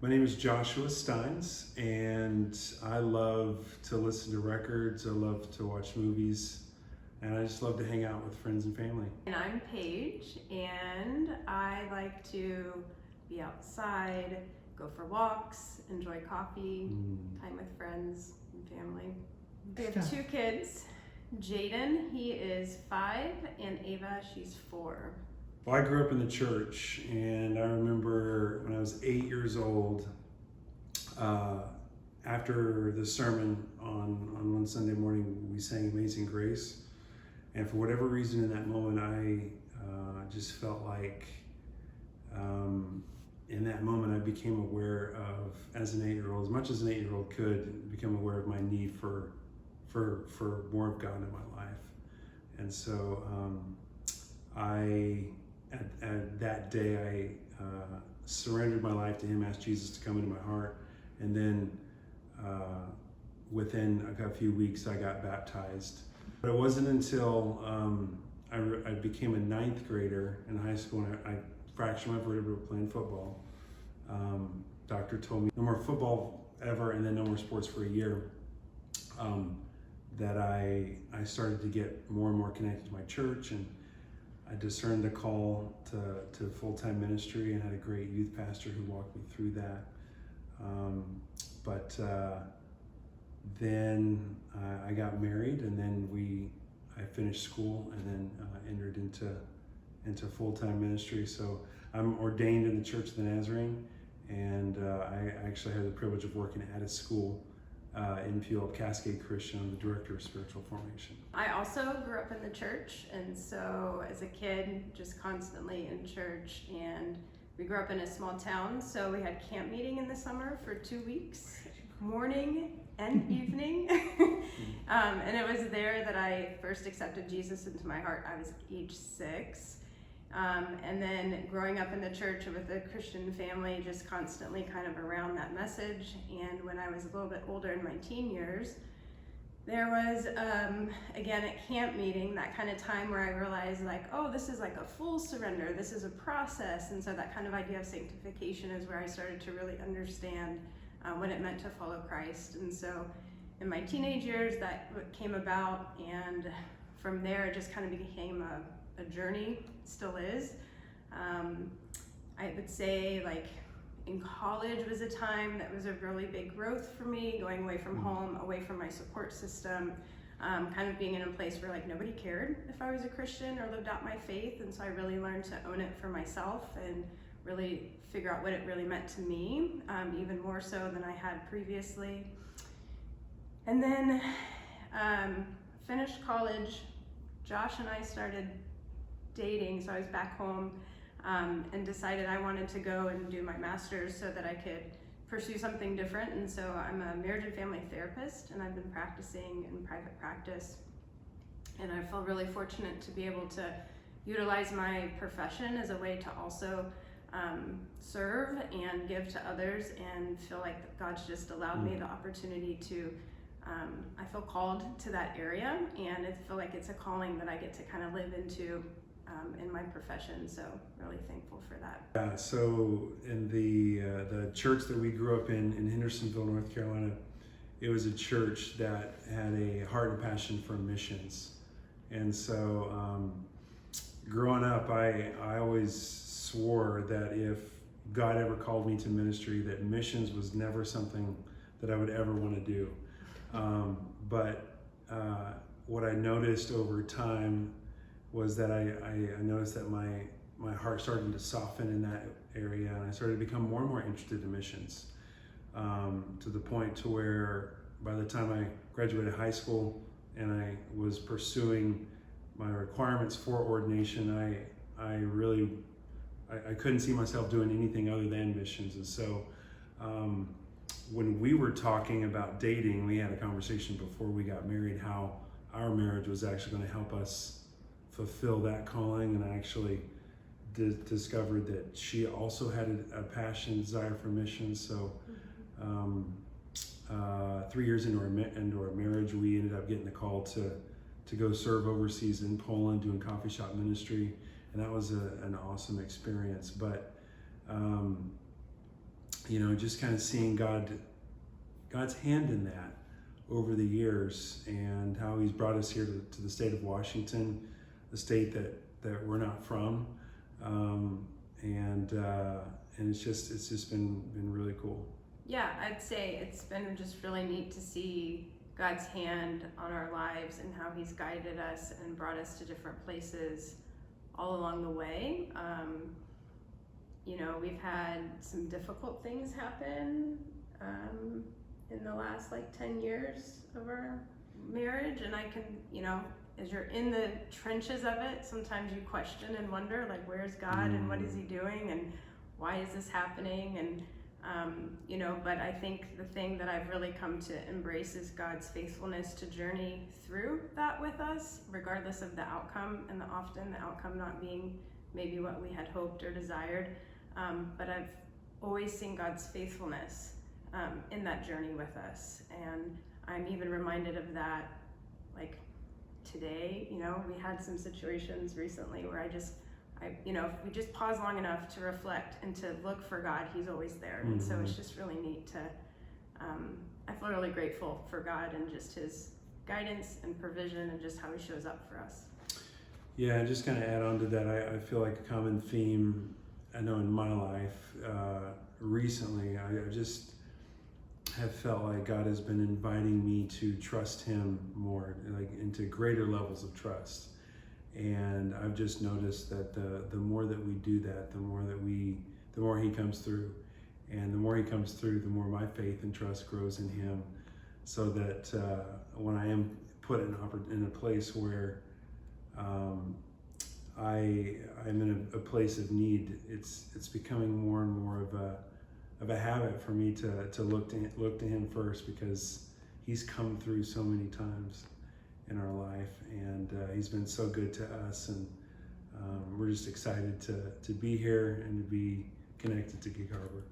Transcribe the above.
My name is Joshua Steins, and I love to listen to records, I love to watch movies, and I just love to hang out with friends and family. And I'm Paige, and I like to be outside, go for walks, enjoy coffee, time with friends and family. We have 2 kids. Jaden, he is 5, and Ava, she's 4. Well, I grew up in the church, and I remember when I was 8 years old, after the sermon on one Sunday morning, we sang Amazing Grace. And for whatever reason in that moment, I just felt like in that moment I became aware of, as an 8-year-old, as much as an 8-year-old could, become aware of my need for more of God in my life. And so at that day, I surrendered my life to Him, asked Jesus to come into my heart, and then within a few weeks, I got baptized. But it wasn't until I became a 9th grader in high school, and I fractured my vertebra playing football. Doctor told me no more football ever, and then no more sports for a year. That I started to get more and more connected to my church, and I discerned the call to full-time ministry, and had a great youth pastor who walked me through that. Then I got married, and then I finished school, and then entered into full-time ministry. So I'm ordained in the Church of the Nazarene, and I actually had the privilege of working at a school in Puyallup, Cascade Christian. I'm the director of spiritual formation. I also grew up in the church, and so as a kid, just constantly in church. And we grew up in a small town, so we had camp meeting in the summer for 2 weeks, morning and evening. And it was there that I first accepted Jesus into my heart. I was age 6. And then growing up in the church with a Christian family, just constantly kind of around that message. And when I was a little bit older in my teen years, there was, again, at camp meeting, that kind of time where I realized like, oh, this is like a full surrender. This is a process. And so that kind of idea of sanctification is where I started to really understand what it meant to follow Christ. And so in my teenage years, that came about. And from there, it just kind of became a journey, still is. I would say like in college was a time that was a really big growth for me, going away from home, away from my support system, kind of being in a place where like nobody cared if I was a Christian or lived out my faith. And so I really learned to own it for myself and really figure out what it really meant to me, even more so than I had previously. And then finished college. Josh and I started dating, so I was back home and decided I wanted to go and do my master's so that I could pursue something different. And so I'm a marriage and family therapist, and I've been practicing in private practice. And I feel really fortunate to be able to utilize my profession as a way to also serve and give to others, and feel like God's just allowed me the opportunity to I feel called to that area, and I feel like it's a calling that I get to kind of live into in my profession. So really thankful for that. Yeah, so in the church that we grew up in Hendersonville, North Carolina, it was a church that had a heart and passion for missions. And so growing up, I always swore that if God ever called me to ministry, that missions was never something that I would ever want to do. But what I noticed over time was that I noticed that my heart started to soften in that area, and I started to become more and more interested in missions, to the point to where by the time I graduated high school and I was pursuing my requirements for ordination, I couldn't see myself doing anything other than missions. And so when we were talking about dating, we had a conversation before we got married how our marriage was actually going to help us fulfill that calling. And I actually discovered that she also had a passion, desire for missions. So 3 years into our marriage, we ended up getting the call to go serve overseas in Poland doing coffee shop ministry. And that was an awesome experience. But just kind of seeing God's hand in that over the years, and how He's brought us here to the state of Washington, the state that we're not from, and it's just been really cool. Yeah, I'd say it's been just really neat to see God's hand on our lives and how He's guided us and brought us to different places all along the way. We've had some difficult things happen in the last 10 years of our marriage, and I can, as you're in the trenches of it, sometimes you question and wonder, where's God and what is He doing and why is this happening? And but I think the thing that I've really come to embrace is God's faithfulness to journey through that with us, regardless of the outcome, and often the outcome not being maybe what we had hoped or desired. But I've always seen God's faithfulness in that journey with us. And I'm even reminded of that, today, we had some situations recently where if we just pause long enough to reflect and to look for God, He's always there. And so it's just really neat to, I feel really grateful for God and just His guidance and provision and just how He shows up for us. Yeah, and just kind of add on to that, I feel like a common theme I know in my life recently, I just have felt like God has been inviting me to trust Him more, into greater levels of trust. And I've just noticed that the more that we do that, the more He comes through. And the more He comes through, the more my faith and trust grows in Him, so that when I am put in a place where I'm in a place of need, it's becoming more and more of a habit for me to look to Him first, because He's come through so many times in our life, and He's been so good to us, and we're just excited to be here and to be connected to Gig Harbor.